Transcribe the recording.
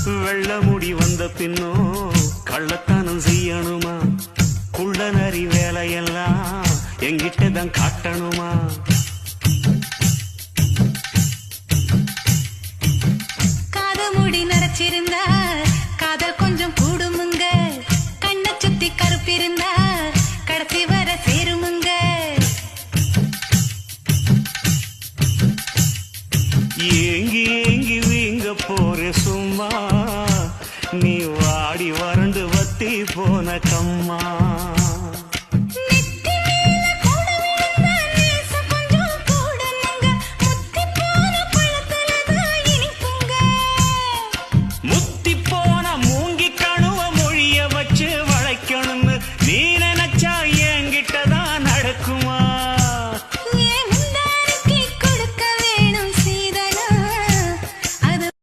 வெள்ள முடி வந்த பின்னோ கள்ளத்தனம் செய்யணுமா? குள்ள நரி வேலையெல்லாம் எங்கிட்டதான் காட்டணுமா? காத முடி நரைச்சிருந்தா காதல் கொஞ்சம் கூடுமுங்க. கண்ணை சுத்தி கருப்பிருந்தா கடைசி வர சேருமுங்க. ஏங்கி ஏங்கி வீங்க போற